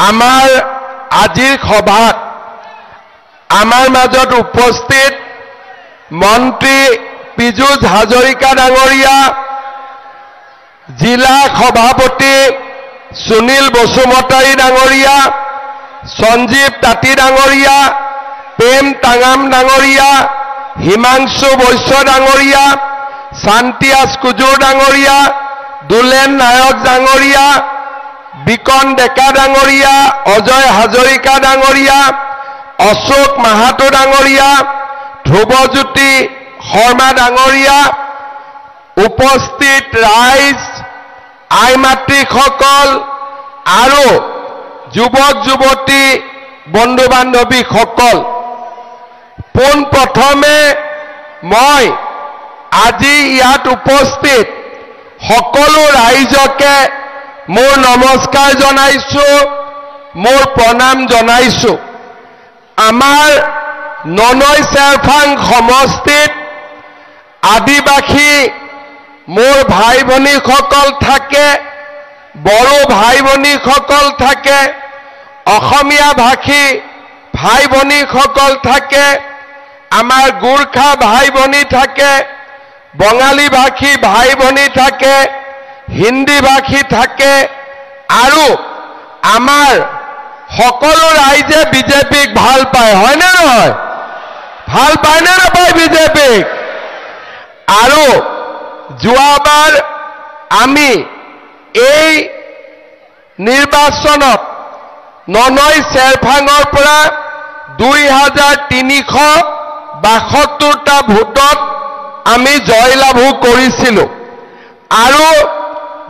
আমাৰ আজিৰ সভাত আমাৰ মাজত উপস্থিত মন্ত্ৰী পীযুষ হাজৰিকা ডাঙৰীয়া, জিলা সভাপতি সুনীল বসুমতাৰী ডাঙৰীয়া, সঞ্জীৱ তাঁতী ডাঙৰীয়া, প্ৰেম টাঙাম ডাঙৰীয়া, হিমাংশু বৈশ্য ডাঙৰীয়া, শান্তিয়াস কুজুৰ ডাঙৰীয়া, দুলেন নায়ক ডাঙৰীয়া, বিকন ডেকা ডাঙৰীয়া, অজয় হাজৰিকা ডাঙৰীয়া, অশোক মাহাতো ডাঙৰীয়া, ধ্ৰুৱজ্যোতি শৰ্মা ডাঙৰীয়া, উপস্থিত ৰাইজ, আই মাতৃসকল আৰু যুৱক যুৱতী বন্ধু বান্ধৱীসকল, পোনপ্ৰথমে মই আজি ইয়াত উপস্থিত সকলো ৰাইজকে মোৰ নমস্কাৰ জনাইছোঁ, মোৰ প্ৰণাম জনাইছোঁ। আমাৰ ননৈ চেৰফাং সমষ্টিত আদিবাসী মোৰ ভাই ভনীসকল থাকে, বড়ো ভাই ভনীসকল থাকে, অসমীয়া ভাষী ভাই ভনীসকল থাকে, আমাৰ গোৰ্খা ভাই ভনী থাকে, বঙালী ভাষী ভাই ভনী থাকে, হিন্দী ভাষী থাকে আৰু আমাৰ সকলো ৰাইজে বিজেপিক ভাল পায়, হয়নে নহয়? ভাল পায়নে নাপায় বিজেপিক? আৰু যোৱাবাৰ আমি এই নিৰ্বাচনত ননৈ চেৰফাঙৰ পৰা 2372টা ভোটত আমি জয়লাভো কৰিছিলোঁ আৰু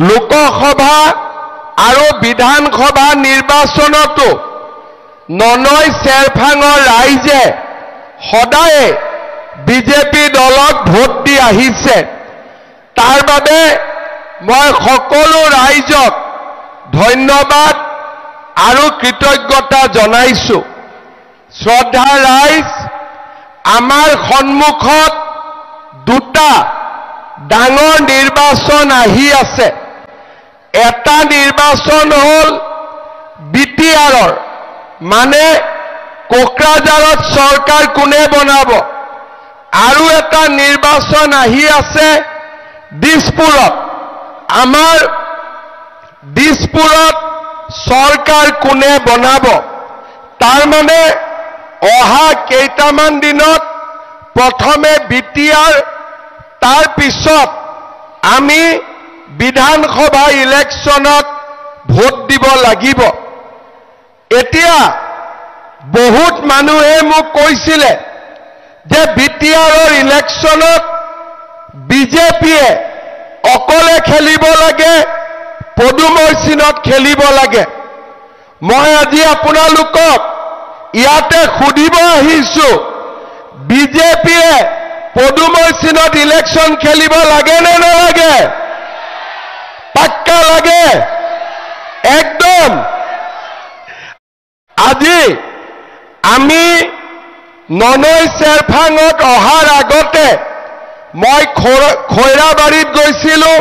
লোকসভা আৰু বিধানসভা নিৰ্বাচনতো ননৈ চেৰফাঙৰ ৰাইজে সদায় বিজেপি দলক ভোট দি আহিছে। তাৰ বাবে মই সকলো ৰাইজক ধন্যবাদ আৰু কৃতজ্ঞতা জনাইছোঁ। শ্ৰদ্ধা ৰাইজ, আমাৰ সন্মুখত দুটা ডাঙৰ নিৰ্বাচন আহি আছে। এটা নিৰ্বাচন হ'ল বিটিআৰৰ, মানে কোকৰাঝাৰত চৰকাৰ কোনে বনাব, আৰু এটা নিৰ্বাচন আহি আছে দিছপুৰত, আমাৰ দিছপুৰত চৰকাৰ কোনে বনাব। তাৰ মানে অহা কেইটামান দিনত প্ৰথমে বিটিআৰ, তাৰ পিছত আমি বিধানসভা ইলেকশ্যনত ভোট দিব লাগিব। এতিয়া বহুত মানুহে মোক কৈছিলে যে বিটিআৰৰ ইলেকশ্যনত বিজেপিয়ে অকলে খেলিব লাগে, পদুমৈ চিনত খেলিব লাগে। মই আজি আপোনালোকক ইয়াতে সুধিব আহিছোঁ, বিজেপিয়ে পদুমৈ চিনত ইলেকশ্যন খেলিব লাগে নে নালাগে? পাক্কা লাগে? একদম। আজি আমি ননৈ চেৰফাঙত অহাৰ আগতে মই খৈৰাবাৰীত গৈছিলোঁ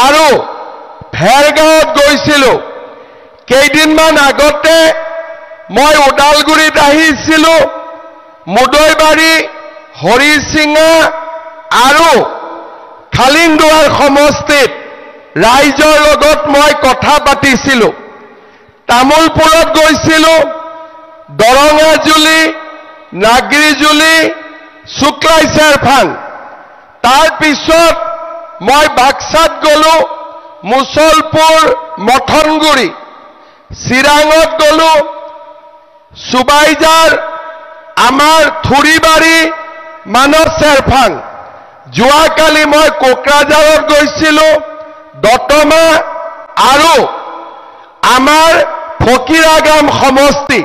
আৰু ভেৰগাঁৱত গৈছিলোঁ। কেইদিনমান আগতে মই ওদালগুৰিত আহিছিলোঁ। মুদৈবাৰী, হৰিচিঙা আৰু খালিংদুৱাৰ সমষ্টিত ৰাইজৰ লগত মই কথা পাতিছিলোঁ। তামোলপুৰত গৈছিলোঁ, দৰঙাজুলি, নাগৰিজুলি, শুক্লাই চেৰফাং। তাৰ পিছত মই বাক্সাত গ'লোঁ, মুছলপুৰ, মথনগুৰি, চিৰাঙত গ'লোঁ, সুবাইজাৰ, আমাৰ থুৰিবাৰী, মানস চেৰফাং। যোৱাকালি মই কোকৰাঝাৰত গৈছিলোঁ, দতমা আৰু আমাৰ ফকিৰাগাম সমষ্টি।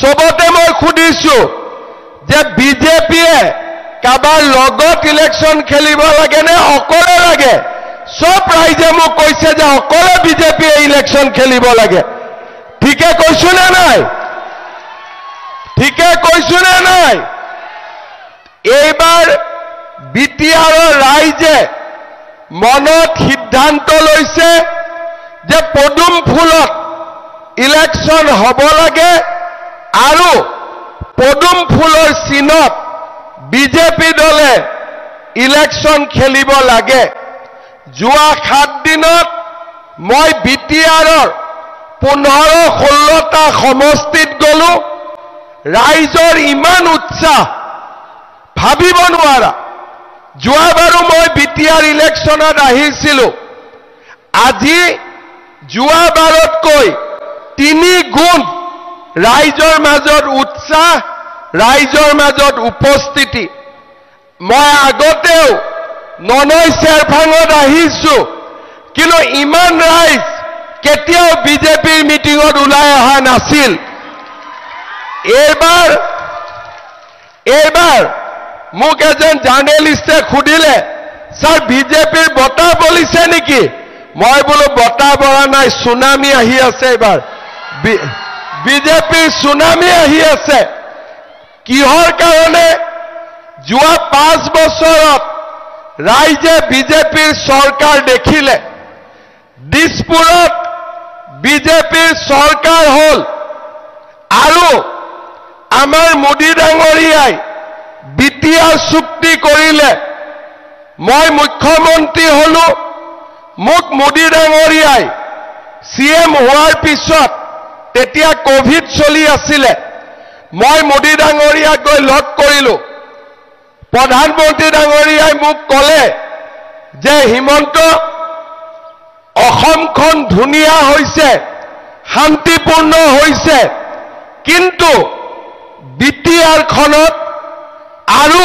চবতে মই সুধিছোঁ যে বিজেপিয়ে কাৰোবাৰ লগত ইলেকশ্যন খেলিব লাগে নে অকলে লাগে? সব ৰাইজে মোক কৈছে যে অকলে বিজেপিয়ে ইলেকশ্যন খেলিব লাগে। ঠিকে কৈছোঁ নে নাই? ঠিকে কৈছোঁ নে নাই? এইবাৰ বিটিআৰৰ ৰাইজে মনত সিদ্ধান্ত লৈছে যে পদুম ফুলত ইলেকশন হ'ব লাগে আৰু পদুম ফুলৰ চিনত বিজেপি দলে ইলেকশন খেলিব লাগে। যোৱা 7 দিনত মই বিটিআৰৰ 15-16টা সমষ্টিত গলো। ৰাইজৰ ইমান উৎসাহ ভাবিব নোৱাৰা। যোৱাবাৰো মই বিটিআৰ ইলেকশনত আহিছিলো। আজি যোৱাবাৰতকৈ 3 গুণ ৰাইজৰ মাজত উৎসাহ, ৰাইজৰ মাজত উপস্থিতি। মই আগতেও ননৈ চেৰফাঙত আহিছো, কিন্তু ইমান ৰাইজ কেতিয়াও বিজেপিৰ মিটিঙত ওলাই অহা নাছিল। এইবাৰ মোক এজন জাৰ্নেলিষ্টে সুধিলে, ছাৰ বিজেপিৰ বতাহ বলিছে নেকি? মই বোলো বতাহ বৰা নাই, সুনামি আহি আছে। এইবাৰ বিজেপিৰ সুনামি আহি আছে। কিহৰ কাৰণে? যোৱা 5 বছৰত ৰাইজে বিজেপিৰ চৰকাৰ দেখিলে। দিছপুৰত বিজেপিৰ চৰকাৰ হ'ল আৰু আমাৰ মোদী ডাঙৰীয়াই বিটিআৰ চুক্তি কৰিলে। মই মুখ্যমন্ত্ৰী হলো, মোক মোদী ডাঙৰীয়াই CM হোৱাৰ পিছত, তেতিয়া কোভিড চলি আছিলে, মই মোদী ডাঙৰীয়াক গৈ লগ কৰিলো। প্ৰধানমন্ত্ৰী ডাঙৰীয়াই মোক ক'লে যে হিমন্ত, অসমখন ধুনীয়া হৈছে, শান্তিপূৰ্ণ হৈছে, কিন্তু বিটিআৰখনত আৰু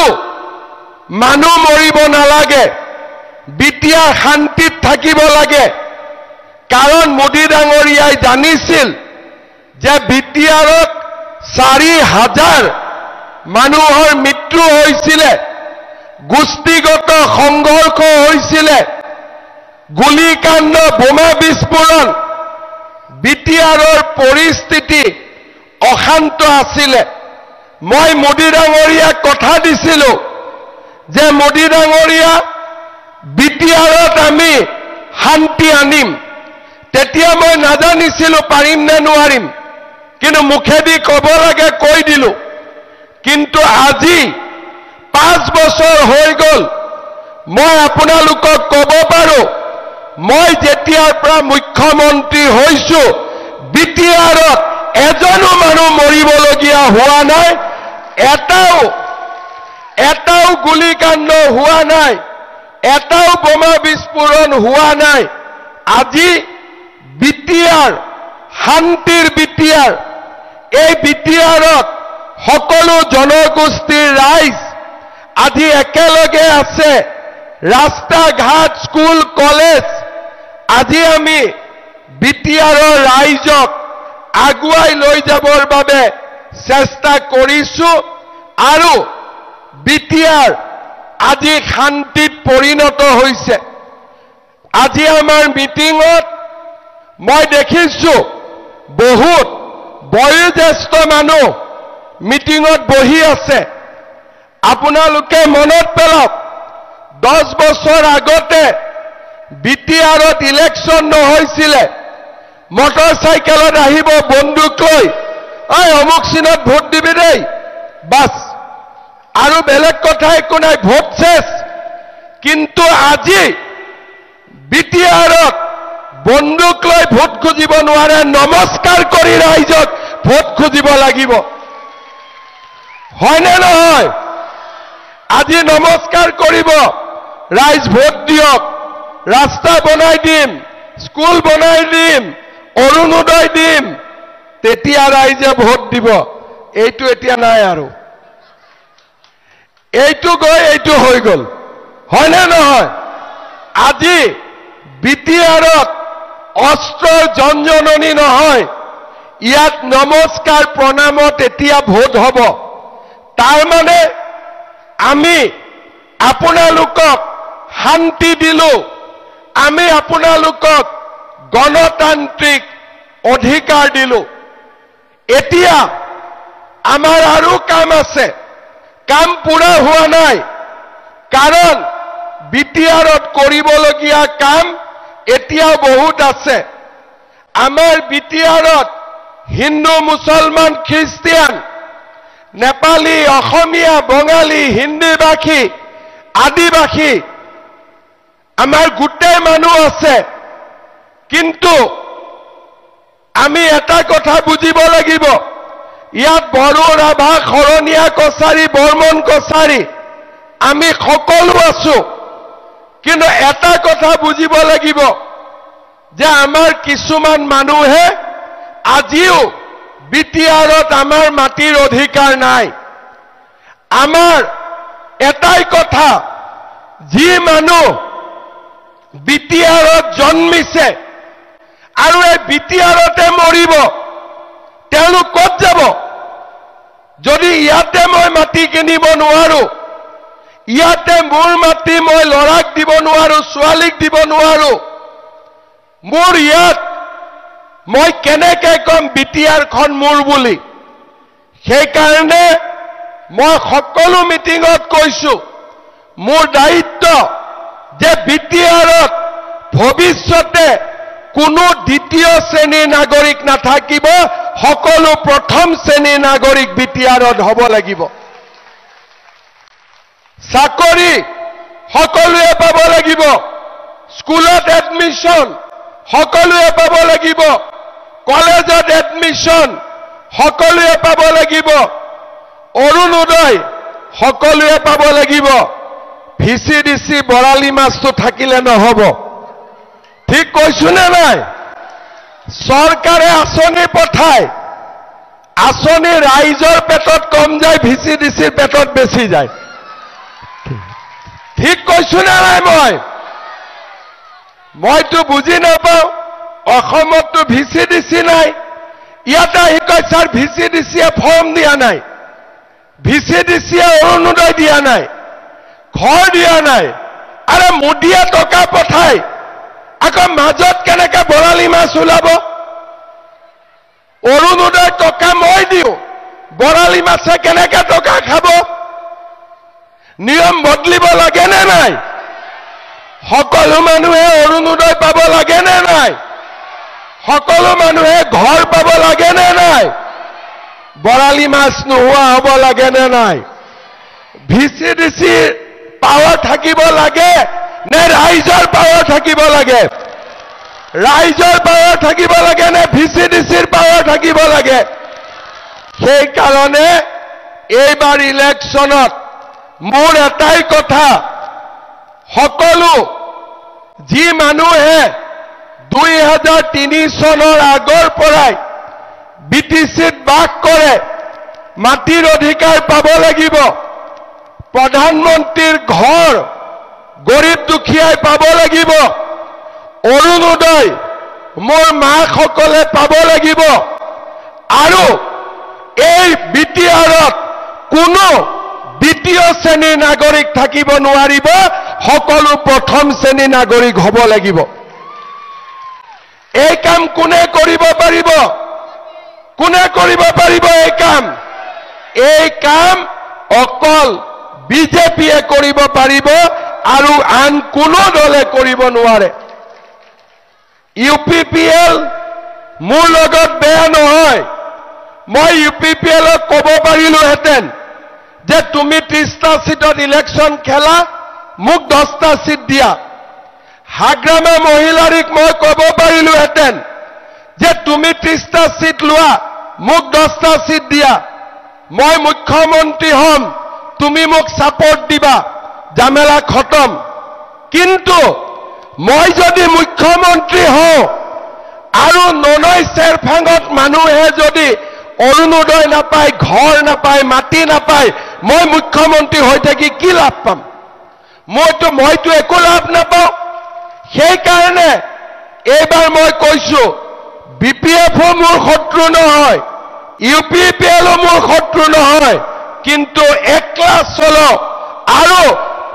মানুহ মৰিব নালাগে, বিটিআৰ শান্তিত থাকিব লাগে। কাৰণ মোদী ডাঙৰীয়াই জানিছিল যে বিটিআৰত 4,000 মানুহৰ মৃত্যু হৈছিলে, গোষ্ঠীগত সংঘৰ্ষ হৈছিলে, গুলীকাণ্ড, বোমা বিস্ফোৰণ, বিটিআৰৰ পৰিস্থিতি অশান্ত আছিলে। মই মোদী ডাঙৰীয়াক কথা দিছিলো যে মোদী ডাঙৰীয়া, বিটিআৰত আমি শান্তি আনিম। তেতিয়া মই নাজানিছিলো পাৰিম নে নোৱাৰিম, কিন্তু মুখেদি ক'ব লাগে কৈ দিলো। কিন্তু আজি 5 বছৰ হৈ গ'ল, মই আপোনালোকক ক'ব পাৰো, মই যেতিয়াৰ পৰা মুখ্যমন্ত্ৰী হৈছো, বিটিআৰত এজনো মানুহ মৰিবলগীয়া হোৱা নাই, এটাও গুলীকাণ্ড হোৱা নাই, এটাও বোমা বিস্ফোৰণ হোৱা নাই। আজি বিটিআৰ শান্তিৰ বিটিআৰ। এই বিটিআৰত সকলো জনগোষ্ঠীৰ ৰাইজ আজি একেলগে আছে। ৰাস্তা ঘাট, স্কুল, কলেজ, আজি আমি বিটিআৰৰ ৰাইজক আগুৱাই লৈ যাবৰ বাবে চেষ্টা কৰিছো আৰু বিটিআৰ আজি শান্তিত পৰিণত হৈছে। আজি আমাৰ মিটিঙত মই দেখিছো বহুত বয়োজ্যেষ্ঠ মানুহ মিটিঙত বহি আছে। আপোনালোকে মনত পেলাওক, 10 বছৰ আগতে বিটিআৰত ইলেকশ্যন নহৈছিলে, মটৰচাইকেলত আহিব বন্দুক লৈ, অমুক চিনত ভোট দিবি দেই, বাছ, আৰু বেলেগ কথা একো নাই, ভোট শেষ। কিন্তু আজি বিটিআৰত বন্দুক লৈ ভোট খুজিব নোৱাৰে, নমস্কাৰ কৰি ৰাইজক ভোট খুজিব লাগিব। হয়নে নহয়? আজি নমস্কাৰ কৰিব, ৰাইজ ভোট দিয়ক, ৰাস্তা বনাই দিম, স্কুল বনাই দিম, অৰুণোদয় দিম, তেতিয়া ৰাইজে ভোট দিব। এইটো এতিয়া নাই আৰু, এইটো গৈ এইটো হৈ গ'ল। হয়নে নহয়? আজি বিটিআৰত অস্ত্ৰৰ জনজননী নহয়, ইয়াত নমস্কাৰ প্ৰণামত এতিয়া ভোট হ'ব। তাৰ মানে আমি আপোনালোকক শান্তি দিলো, আমি আপোনালোকক গণতান্ত্ৰিক অধিকাৰ দিলো। এতিয়া আমাৰ আৰু কাম আছে, কাম পুৰা হোৱা নাই। কাৰণ বিটিআৰত কৰিবলগীয়া কাম এতিয়াও বহুত আছে। আমাৰ বিটিআৰত হিন্দু মুছলমান খ্ৰীষ্টিয়ান নেপালী অসমীয়া বঙালী হিন্দী ভাষী আদিবাসী আমাৰ গোটেই মানুহ আছে কিন্তু আমি এটা কথা বুজিব লাগিব ইয়াত বড়ো ৰাভা খৰণীয়া কছাৰী বৰ্মন কছাৰী আমি সকলো আছো কিন্তু এটা কথা বুজিব লাগিব যে আমাৰ কিছুমান মানুহে আজিও বিটিআৰত আমাৰ মাটিৰ অধিকাৰ নাই আমাৰ এটাই কথা যি মানুহ বিটিআৰত জন্মিছে আৰু এই বিটিআৰতে মৰিব তেওঁলোক ক'ত যাব যদি ইয়াতে মই মাটি কিনিব নোৱাৰো ইয়াতে মোৰ মাটি মই লৰাক দিব নোৱাৰো ছোৱালীক দিব নোৱাৰো মোৰ ইয়াত মই কেনেকৈ কম বিটিআৰখন মোৰ বুলি সেই কাৰণে মই সকলো মিটিঙত কৈছো মোৰ দায়িত্ব যে বিটিআৰত ভৱিষ্যতে কোনো দ্বিতীয় শ্ৰেণীৰ নাগৰিক নাথাকিব সকলো প্ৰথম শ্ৰেণীৰ নাগৰিক বিটিআৰত হ'ব লাগিব চাকৰি সকলোৱে পাব লাগিব স্কুলত এডমিশন সকলোৱে পাব লাগিব কলেজত এডমিশন সকলোৱে পাব লাগিব অৰুণোদয় সকলোৱে পাব লাগিব ভিচিডিসি বৰালি মাছটো থাকিলে নহব ঠিক কৈছো নে নাই চৰকাৰে আঁচনি পঠায় আঁচনি ৰাইজৰ পেটত কম যায় ভিচিডিসিৰ পেটত বেছি যায় ঠিক কৈছো নে নাই মইতো বুজি নাপাওঁ অসমততো ভিচিডিসি নাই ইয়াতে আহি কয় ছাৰ ভিচিডিসিয়ে ফৰ্ম দিয়া নাই ভিচিডিসিয়ে অৰুণোদয় দিয়া নাই ঘৰ দিয়া নাই আৰে মোদীয়ে টকা পঠায় আকৌ মাজত কেনেকে বৰালি মাছ ওলাব অৰুণোদয় টকা মই দিওঁ বৰালি মাছে কেনেকে টকা খাব নিয়ম বদলিব লাগে নে নাই সকলো মানুহে অৰুণোদয় পাব লাগে নে নাই সকলো মানুহে ঘৰ পাব লাগে নে নাই বৰালি মাছ নোহোৱা হ'ব লাগে নে নাই ভিচিডিসি পাৱাৰ থাকিব লাগে নে ৰাইজৰ পাৱাৰ থাকিব লাগে ৰাইজৰ পাৱাৰ থাকিব লাগে নে ভিচিডিসিৰ পাৱাৰ থাকিব লাগে সেই কাৰণে এইবাৰ ইলেকশ্যনত মোৰ এটাই কথা সকলো যি মানুহে 2003 চনৰ আগৰ পৰাই বিটিচিত বাস কৰে মাটিৰ অধিকাৰ পাব লাগিব প্ৰধানমন্ত্ৰীৰ ঘৰ গৰীব দুখীয়াই পাব লাগিব অৰুণোদয় মোৰ মাসকলে পাব লাগিব আৰু এই বিটিআৰত কোনো দ্বিতীয় শ্ৰেণীৰ নাগৰিক থাকিব নোৱাৰিব সকলো প্ৰথম শ্ৰেণীৰ নাগৰিক হ'ব লাগিব এই কাম কোনে কৰিব পাৰিব এই কাম অকল বিজেপিয়ে কৰিব পাৰিব আৰু আন কোনো দলে কৰিব নোৱাৰে ইউপিপিএল মোৰ লগত বেয়া নহয় মই ইউপিপিএলক ক'ব পাৰিলোহেঁতেন যে তুমি 30টা সিটত ইলেকশ্যন খেলা মোক 10টা সিট দিয়া হাগ্ৰামা মহিলাৰিক মই ক'ব পাৰিলোহেঁতেন যে তুমি 30টা সিট লোৱা মোক 10টা সিট দিয়া মই মুখ্যমন্ত্ৰী হ'ম তুমি মোক সাপোৰ্ট দিবা জামেলা খতম কিন্তু মই যদি মুখ্যমন্ত্ৰী হওঁ আৰু ননৈ চেৰফাঙত মানুহে যদি অৰুণোদয় নাপায় ঘৰ নাপায় মাটি নাপায় মই মুখ্যমন্ত্ৰী হৈ থাকি কি লাভ পাম মইতো একো লাভ নাপাওঁ সেই কাৰণে এইবাৰ মই কৈছো বিপিএফও মোৰ শত্ৰু নহয় ইউপিপিএলও মোৰ শত্ৰু নহয় কিন্তু একলা চলো আৰু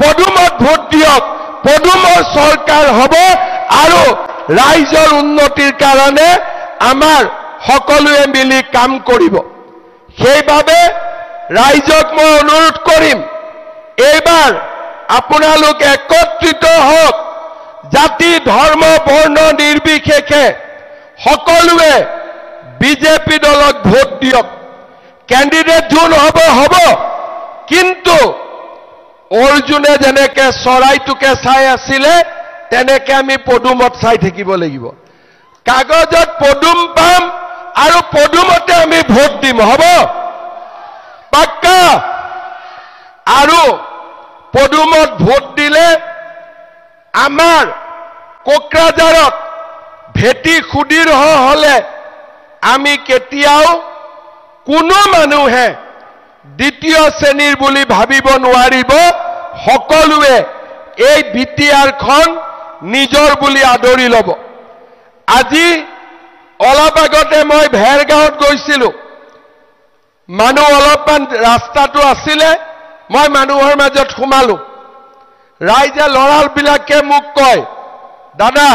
পদুমত ভোট দিয়ক পদুমৰ চৰকাৰ হ'ব আৰু ৰাইজৰ উন্নতিৰ কাৰণে আমাৰ সকলোৱে মিলি কাম কৰিব সেইভাবে ৰাইজক মই অনুৰোধ কৰিম এইবাৰ আপোনালোক একত্ৰিত হওক জাতি ধৰ্ম বৰ্ণ নিৰ্বিশেষে সকলোৱে বিজেপি দলক ভোট দিয়ক ক্যান্ডিডেট যোন হ'ব হ'ব কিন্তু অৰ্জুনে যেনেকে চৰাইটোকে চাই আছিলে তেনেকে আমি পদুমত চাই থাকিব লাগিব কাগজত পদুম পাম আৰু পদুমতে আমি ভোট দিম হ'ব পাক্কা আৰু পদুমত ভোট দিলে আমাৰ কোকৰাঝাৰত ভেটি খুদিৰ হলে আমি কেতিয়াও কোনো মানুহে দ্বিতীয় শ্ৰেণীৰ বুলি ভাবিব নোৱাৰিব সকলোৱে এই বিটিআৰখন নিজৰ বুলি আদৰি ল'ব আজি অলপ আগতে মই ভেৰগাঁৱত গৈছিলোঁ মানুহ অলপমান ৰাস্তাটো আছিলে মই মানুহৰ মাজত সোমালো ৰাইজে লৰাবিলাকে মোক কয় দাদা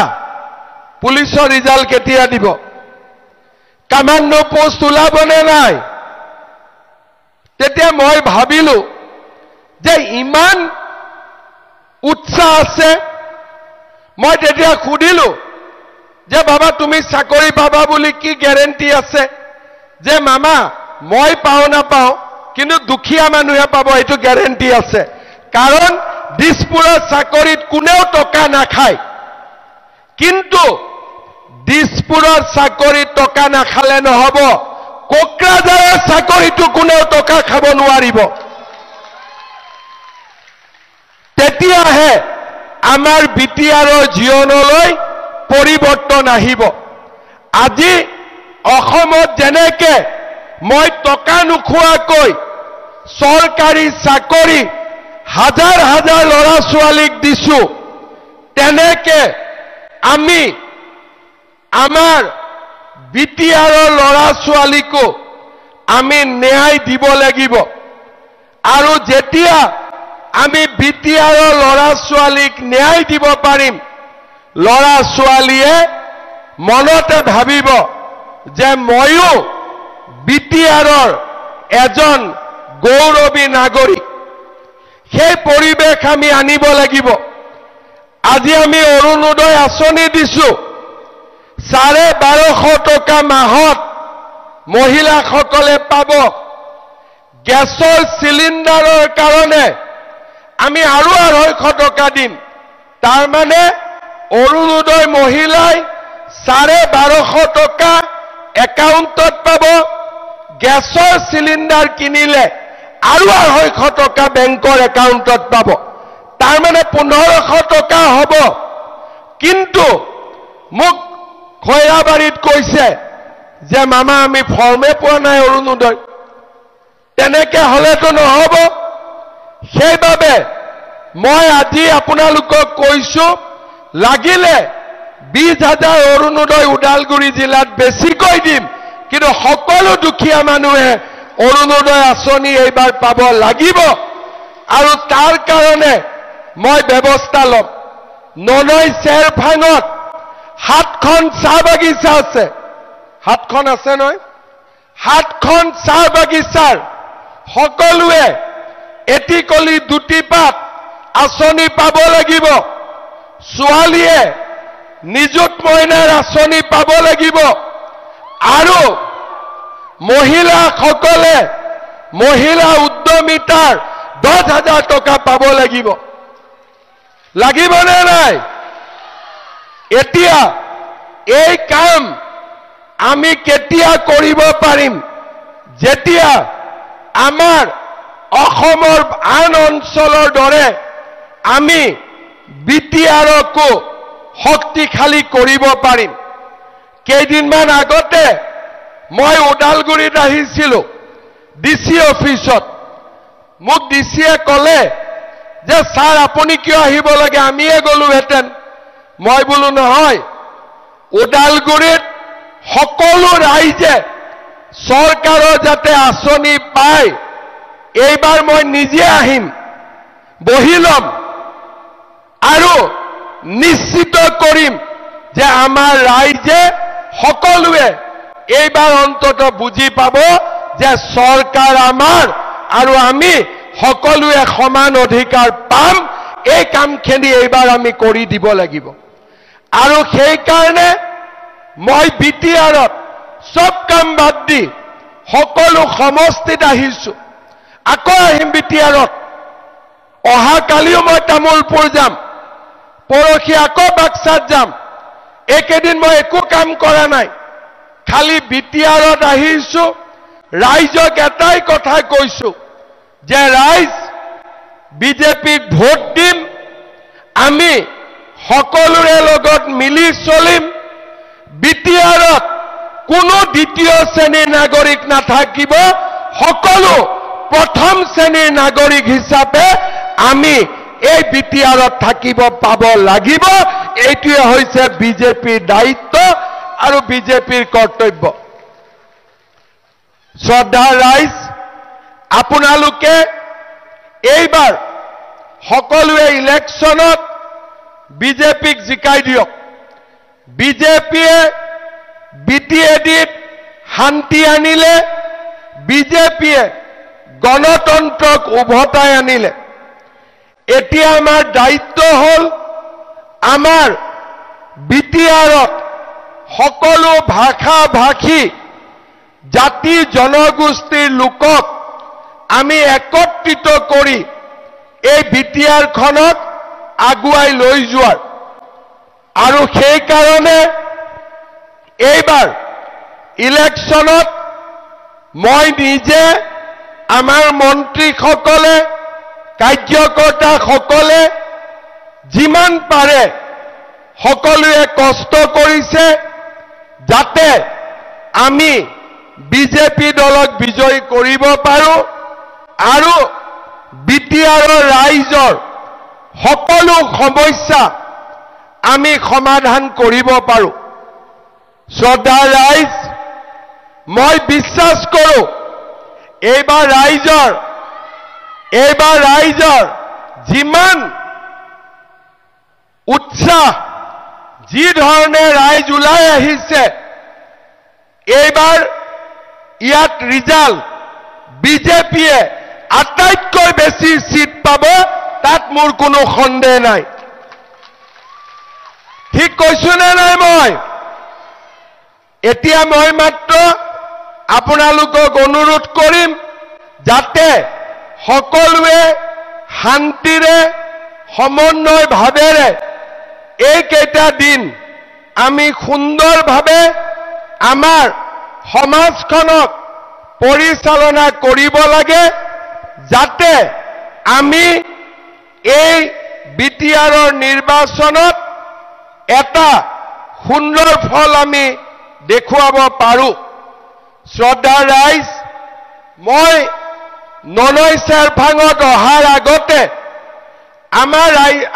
পুলিচৰ ৰিজাল্ট কেতিয়া দিব কামাণ্ডো পোষ্ট ওলাবনে নাই তেতিয়া মই ভাবিলো যে ইমান উৎসাহ আছে মই তেতিয়া খুদিলো যে বাবা তুমি চাকৰি পাবা বুলি কি গ্যাৰেণ্টি আছে যে মামা মই পাও না পাও কিন্তু দুখীয়া মানুহে পাব এইটো গ্যাৰেণ্টি আছে কাৰণ দিছপুৰৰ চাকৰিত কোনেও টকা নাখায় কিন্তু দিছপুৰৰ চাকৰিত টকা নাখালে নহব কোকৰাঝাৰৰ চাকৰিটো কোনেও টকা খাব নোৱাৰিব তেতিয়াহে আমাৰ বিটিআৰৰ জীৱনলৈ পৰিৱৰ্তন আহিব আজি অসমত যেনেকে মই টকা নোখোৱাকৈ চৰকাৰী চাকৰি হাজাৰ হাজাৰ ল'ৰা ছোৱালীক দিছো তেনেকে আমি আমাৰ বিটিআৰৰ ল'ৰা ছোৱালীকো আমি ন্যায় দিব লাগিব আৰু যেতিয়া আমি বিটিআৰৰ ল'ৰা ছোৱালীক ন্যায় দিব পাৰিম ল'ৰা ছোৱালীয়ে মনতে ভাবিব যে ময়ো বিটিআৰৰ এজন গৌৰৱী নাগৰিক সেই পৰিৱেশ আমি আনিব লাগিব আজি আমি অৰুণোদয় আঁচনি দিছো 1250 টকা মাহত মহিলাসকলে পাব গেছৰ সিলিণ্ডাৰৰ কাৰণে আমি আৰু 250 টকা দিম তাৰ মানে অৰুণোদয় মহিলাই 1250 টকা একাউণ্টত পাব গেছৰ সিলিণ্ডাৰ কিনিলে আৰু 250 টকা বেংকৰ একাউণ্টত পাব তাৰ মানে 1500 টকা হ'ব কিন্তু মোক খৈৰাবাৰীত কৈছে যে মামা আমি ফৰ্মে পোৱা নাই অৰুণোদয় তেনেকে হলেতো নহব সেইবাবে মই আজি আপোনালোকক কৈছো লাগিলে 20,000 অৰুণোদয় ওদালগুৰি জিলাত বেছিকৈ দিম কিন্তু সকলো দুখীয়া মানুহে অৰুণোদয় আঁচনি এইবাৰ পাব লাগিব আৰু তাৰ কাৰণে মই ব্যৱস্থা লম ননৈ চেৰফাঙত 7খন চাহ বাগিচা আছে 7খন আছে নহয় 7খন চাহ বাগিচাৰ সকলোৱে এটিকলি দুটিপাত আঁচনি পাব লাগিব ছোৱালীয়ে নিযুত মইনাৰ আঁচনি পাব লাগিব আৰু মহিলাসকলে মহিলা উদ্যমিতাৰ 10,000 টকা পাব লাগিব লাগিবনে নাই এতিয়া এই কাম আমি কেতিয়া কৰিব পাৰিম যেতিয়া আমাৰ অসমৰ আন অঞ্চলৰ দৰে আমি বিটিআৰকো শক্তিশালী কৰিব পাৰিম কেইদিনমান আগতে মই ওদালগুৰিত আহিছিলো ডিসি অফিসত মোক ডিসিয়ে কলে যে স্যাৰ আপুনি কিয় আহিব লাগে আমিয়ে গলোহেঁতেন মই বলো নহয় ওদালগুৰিত সকলো ৰাইজে চৰকাৰৰ যাতে আঁচনি পায় এইবাৰ মই নিজে আহিম বহি লম আৰু নিশ্চিত কৰিম যে আমাৰ ৰাইজে সকলোৱে এইবাৰ অন্তত বুজি পাব যে চৰকাৰ আমাৰ আৰু আমি সকলোৱে সমান অধিকাৰ পাম এই কামখিনি এইবাৰ আমি কৰি দিব লাগিব আৰু সেই কাৰণে মই বিটিআৰত সব কাম বাদ দি সকলো সমষ্টিত আহিছোঁ আকৌ আহিম বিটিআৰত অহা কালিও মই তামুলপুৰ যাম পৰখি আকৌ বাক্সাত যাম একেদিন মই একো কাম কৰা নাই খালি বিটিআৰত আহিছোঁ ৰাইজক এটাই কথা কৈছোঁ যে ৰাইজ বিজেপিক ভোট দিম আমি সকলোৰে লগত মিলি চলিম বিটিআৰত কোনো দ্বিতীয় শ্ৰেণীৰ নাগৰিক নাথাকিব সকলো প্ৰথম শ্ৰেণীৰ নাগৰিক হিচাপে আমি এই বিটিআৰত থাকিব পাব লাগিব এইটোৱে হৈছে বিজেপিৰ দায়িত্ব আৰু বিজেপিৰ কৰ্তব্য শ্ৰদ্ধা ৰাইজ আপোনালোকে এইবাৰ সকলোৱে ইলেকশ্যনত বিজেপিক জিকাই দিয়ক বিজেপিয়ে বিটিএডিত শান্তি আনিলে বিজেপিয়ে গণতন্ত্ৰক উভতাই আনিলে এতিয়া আমাৰ দায়িত্ব হল আমাৰ বিটিআৰত সকলো ভাষা ভাষী জাতি জনগোষ্ঠীৰ লোকক আমি একত্ৰিত কৰি এই বিটিআৰখনক আগুৱাই লৈ যোৱাৰ আৰু সেই কাৰণে এইবাৰ ইলেকশ্যনত মই নিজে আমাৰ মন্ত্ৰীসকলে কাৰ্যকৰ্তাসকলে যিমান পাৰে সকলোৱে কষ্ট কৰিছে যাতে আমি বিজেপি দলক বিজয়ী কৰিব পাৰোঁ আৰু বিটিআৰৰ ৰাইজৰ সকলো সমস্যা আমি সমাধান কৰিব পাৰোঁ শ্ৰদ্ধা ৰাইজ মই বিশ্বাস কৰোঁ এইবাৰ ৰাইজৰ যিমান উৎসাহ যি ধৰণে ৰাইজ ওলাই আহিছে এইবাৰ ইয়াত ৰিজাল্ট বিজেপিয়ে আটাইতকৈ বেছি সিট পাব তাত মোৰ কোনো সন্দেহ নাই ঠিক কৈছোঁ নে নাই মই এতিয়া মই মাত্ৰ আপোনালোকক অনুৰোধ কৰিম যাতে সকলোৱে শান্তিৰে সমন্বয় ভাৱেৰে এইকেইটা দিন আমি সুন্দৰভাৱে আমাৰ সমাজখনক পৰিচালনা কৰিব লাগে যাতে আমি এই বিটিআৰৰ নিৰ্বাচনত এটা সুন্দৰ ফল আমি দেখুৱাব পাৰোঁ শ্ৰদ্ধা ৰাইজ মই ননৈ চেৰফাঙত অহাৰ আগতে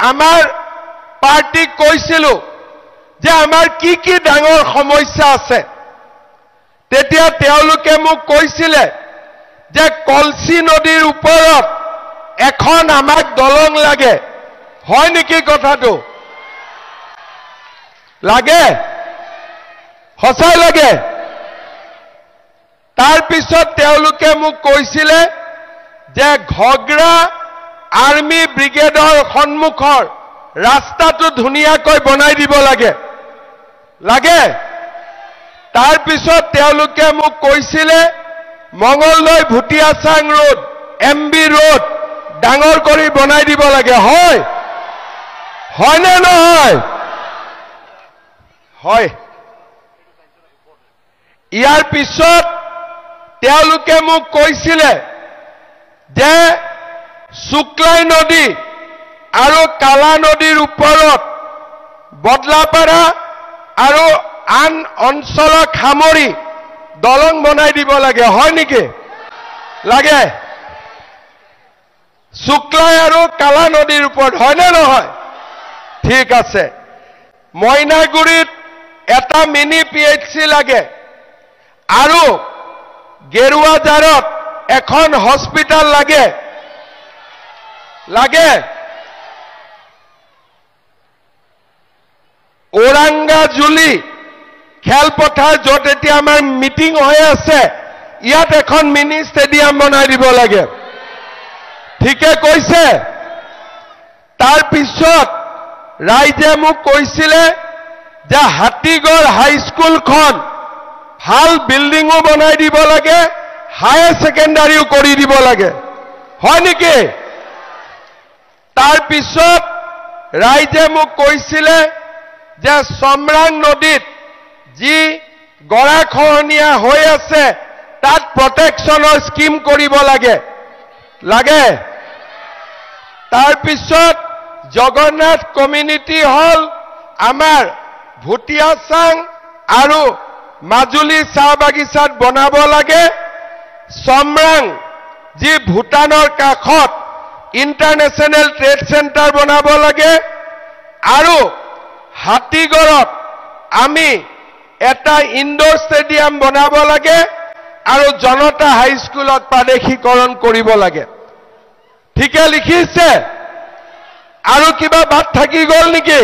আমাৰ পাৰ্টিক কৈছিলোঁ যে আমাৰ কি কি ডাঙৰ সমস্যা আছে তেতিয়া তেওঁলোকে মোক কৈছিলে যে কলসি নদীৰ ওপৰত এখন আমাক দলং লাগে হয় নেকি কথাটো লাগে সঁচাই লাগে তাৰ পিছত তেওঁলোকে মোক কৈছিলে যে ঘগ্ৰা আৰ্মি ব্ৰিগেডৰ সন্মুখৰ ৰাস্তাটো ধুনীয়াকৈ বনাই দিব লাগে তাৰ পিছত তেওঁলোকে মোক কৈছিলে Mangaldai Bhutiachang road MB road ডাঙৰ কৰি বনাই দিব লাগে হয় নে নহয় হয় ইয়াৰ পিছত তেওঁলোকে মোক কৈছিলে যে শুক্লাই নদী আৰু কালা নদীৰ ওপৰত বদলাপাৰা আৰু আন অঞ্চলক সামৰি দলং বনাই দিব লাগে হয় নেকি লাগে শুক্লাই আৰু কালা নদীৰ ওপৰত হয় নে নহয় ঠিক আছে মইনাগুৰিত এটা মিনি পিএইচসি লাগে আৰু গেৰুৱাজাৰত এখন হস্পিটাল লাগে ওৰাংগাজুলি খেলপথাৰ য'ত এতিয়া আমাৰ মিটিং হৈ আছে ইয়াত এখন মিনি ষ্টেডিয়াম বনাই দিব লাগে ঠিকে কৈছে তাৰ পিছত ৰাইজে মোক কৈছিলে যে হাতীগড় হাইস্কুলখন ভাল বিল্ডিংও বনাই দিব লাগে, হায়াৰ ছেকেণ্ডাৰীও কৰি দিব লাগে, হয় নেকি? তাৰ পিছত ৰাইজে মোক কৈছিলে যে সম্ৰাং নদীত যি গৰাখহনীয়া হৈ আছে তাত প্ৰটেকশ্যনৰ স্কিম কৰিব লাগে। তাৰ পিছত জগন্নাথ কমিউনিটি হল আমাৰ ভুটিয়াচাং আৰু মাজুলী চাহ বাগিচাত বনাব লাগে। সম্ৰাং যি ভূটানৰ কাষত ইণ্টাৰনেশ্যনেল ট্ৰেড চেণ্টাৰ বনাব লাগে আৰু হাতীগড়ত আমি এটা ইনডোৰ ষ্টেডিয়াম বনাব লাগে আৰু জনতা হাইস্কুলত প্ৰাদেশিকৰণ কৰিব লাগে। ঠিকে লিখিছে? আৰু কিবা বাদ থাকি গ'ল নেকি?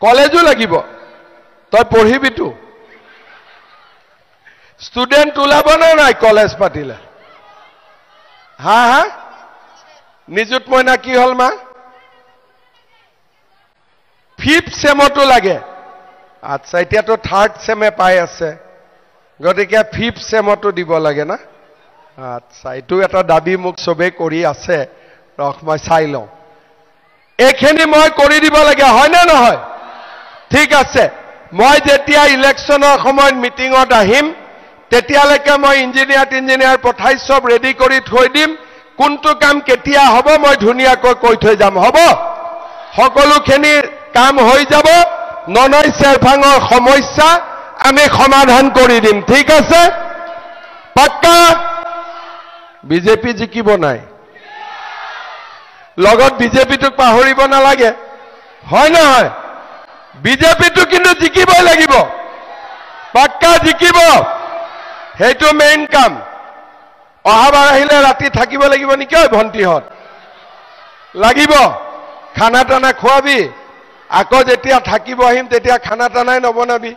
কলেজো লাগিব, তই পঢ়িবিতো। ষ্টুডেণ্ট ওলাব নে নাই কলেজ পাতিলে? হা হা নিযুত মইনা কি হল মা? 5th চেমতো লাগে। আচ্ছা, এতিয়াতো 3rd চেমে পাই আছে, গতিকে 5th চেমতো দিব লাগে না? আচ্ছা, এইটো এটা দাবী মোক চবেই কৰি আছে, ৰখ মই চাই লওঁ। এইখিনি মই কৰি দিব লাগে, হয় নে নহয়? ঠিক আছে, মই যেতিয়া ইলেকশ্যনৰ সময়ত মিটিঙত আহিম তেতিয়ালৈকে মই ইঞ্জিনিয়াৰ পঠাই চব ৰেডি কৰি থৈ দিম। কোনটো কাম কেতিয়া হ'ব মই ধুনীয়াকৈ কৈ থৈ যাম, হ'ব? সকলোখিনি কাম হৈ যাব। ননৈ চেৰফাঙৰ সমস্যা আমি সমাধান কৰি দিম, ঠিক আছে? পাক্কা? বিজেপি জিকিব নাই, লগত বিজেপিটোক পাহৰিব নালাগে, হয় নহয়? বিজেপিটো কিন্তু জিকিবই লাগিব, পাক্কা জিকিব, সেইটো মেইন কাম। অহাবাৰ আহিলে ৰাতি থাকিব লাগিব নেকি ভণ্টিহঁত? লাগিব? খানা টানা খোৱাবি? আকৌ যেতিয়া থাকিব আহিম তেতিয়া খানা টানাই নবনাবি?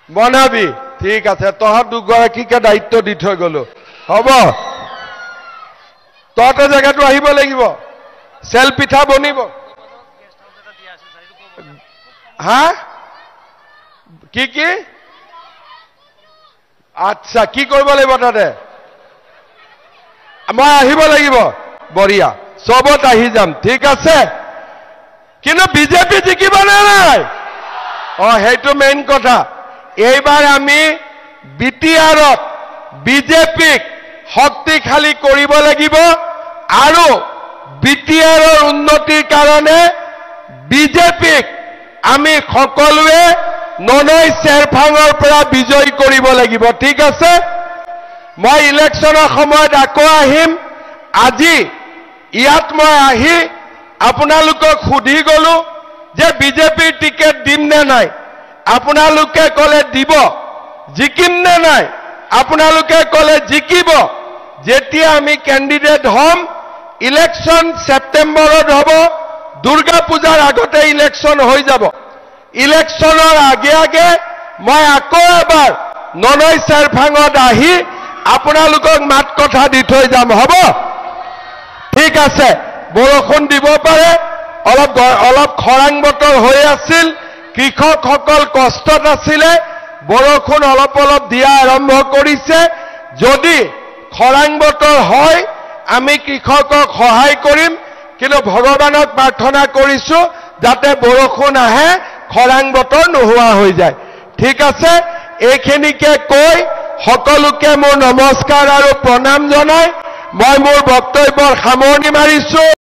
বনাবি? ঠিক আছে, তহঁত দুগৰাকীকে দায়িত্ব দি থৈ গলো, হ'ব? তহঁতৰ জেগাটো আহিব লাগিব, চেল পিঠা বনিব। হা কি কি? আচ্ছা, কি কৰিব লাগিব তাতে? মই আহিব লাগিব, বঢ়িয়া, চবত আহি যাম, ঠিক আছে? কিন্তু বিজেপি জিকিব নে নাই? সেইটো মেইন কথা। এইবাৰ আমি বিটিআৰত বিজেপিক শক্তিশালী কৰিব লাগিব আৰু বিটিআৰৰ উন্নতিৰ কাৰণে বিজেপিক আমি সকলোৱে ননৈ চেৰফাঙৰ পৰা বিজয়ী কৰিব লাগিব, ঠিক আছে? মই ইলেকশ্যনৰ সময়ত আকৌ আহিম। আজি ইয়াত মই আহি আপোনালোকক সুধি গলো যে বিজেপিৰ টিকেট দিম নে নাই? আপোনালোকে ক'লে দিব। জিকিম নে নাই? আপোনালোকে ক'লে জিকিব। যেতিয়া আমি কেণ্ডিডেট হ'ম, ইলেকশ্যন ছেপ্টেম্বৰত হ'ব, দুৰ্গা পূজাৰ আগতে ইলেকশ্যন হৈ যাব। ইলেকশ্যনৰ আগে আগে মই আকৌ এবাৰ ননৈ চেৰফাঙত আহি আপোনালোকক মাত কথা দি থৈ যাম, হ'ব? ঠিক আছে, বৰষুণ দিব পাৰে, অলপ খৰাং বতৰ হৈ আছিল, কৃষকসকল কষ্টত আছিলে, বৰষুণ অলপ দিয়া আৰম্ভ কৰিছে। যদি খৰাং বতৰ হয় আমি কৃষকক সহায় কৰিম, কিন্তু ভগৱানক প্ৰাৰ্থনা কৰিছো যাতে বৰষুণ আহে, খৰাং বতৰ নোহোৱা হৈ যায়, ঠিক আছে? এইখিনিকে কৈ সকলোকে মোৰ নমস্কাৰ আৰু প্ৰণাম জনাই মই মোৰ বক্তব্যৰ সামৰণি মাৰিছো।